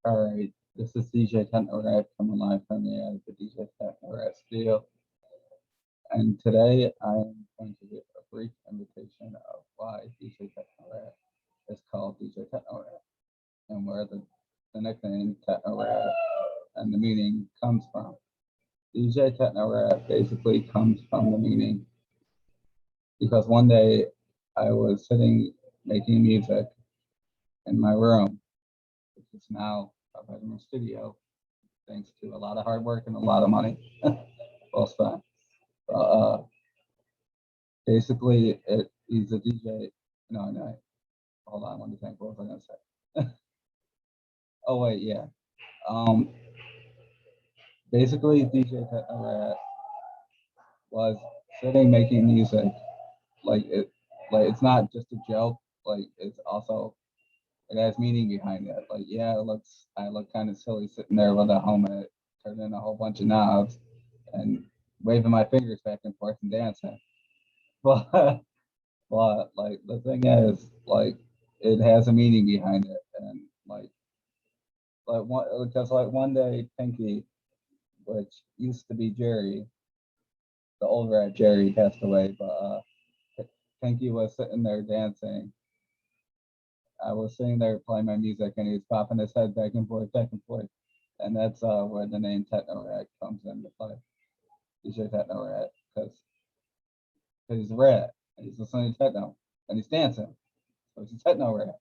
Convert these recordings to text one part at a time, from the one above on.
All right, this is DJ Techno Ratt coming live from the DJ Techno Ratt studio. And today I'm going to give a brief invitation of why DJ Techno Ratt is called DJ Techno Ratt and where the nickname Techno Ratt and the meaning comes from. DJ Techno Ratt basically comes from the meaning because one day I was sitting making music in my room, which is now a bedroom studio, thanks to a lot of hard work and a lot of money well spent. Basically, he's a DJ. No, hold on, let me think. What was I gonna say? Oh wait, yeah. Um, basically, DJ Techno was sitting making music. Like it, like it's not just a joke. Like it's also it has meaning behind it. Like yeah, I look kind of silly sitting there with a helmet, turning a whole bunch of knobs, and waving my fingers back and forth and dancing. But like the thing is, like it has a meaning behind it, and like one because like one day Pinky, which used to be Jerry, the old rat Jerry passed away, but Pinky was sitting there dancing. I was sitting there playing my music, and he was popping his head back and forth, and that's where the name Techno Rat comes into play. DJ Techno Rat, because he's a rat, and he's listening to techno, and he's dancing, so he's a techno rat.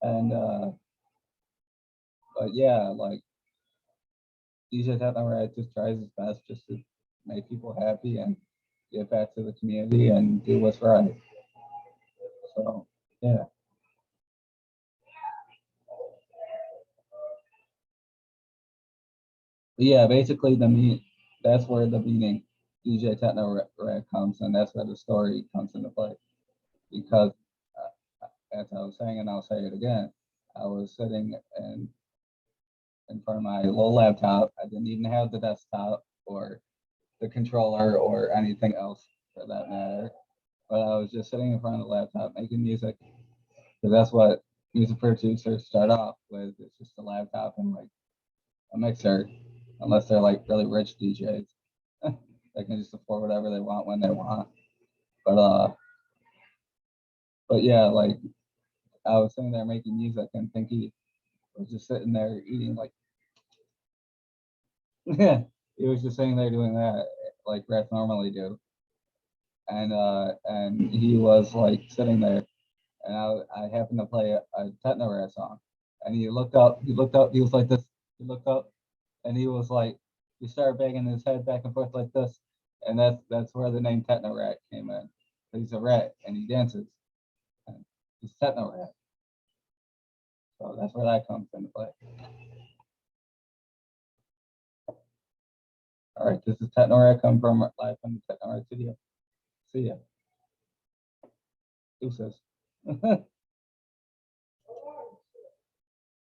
And but yeah, like DJ Techno Rat just tries his best just to make people happy and give back to the community and do what's right. So yeah, but yeah, basically that's where the meaning DJ Techno Rat comes, and that's where the story comes into play. Because as I was saying, and I'll say it again, I was sitting in front of my little laptop. I didn't even have the desktop or the controller or anything else for that matter. But I was just sitting in front of the laptop making music because that's what music producers start off with. It's just a laptop and like a mixer, unless they're like really rich DJs. They can just afford whatever they want when they want. But uh, but yeah, like I was sitting there making music and Pinky was just sitting there eating like yeah, he was just sitting there doing that like rats normally do. And he was like sitting there and I happened to play a techno rap song. And he looked up, he was like this, he looked up and he was like he started banging his head back and forth like this. And that's where the name Techno Rat came in. He's a rat and he dances. And he's Techno Rat. So that's where that comes into play. All right, this is Techno Rat coming from live from the Techno Rat studio. See ya. Deuces.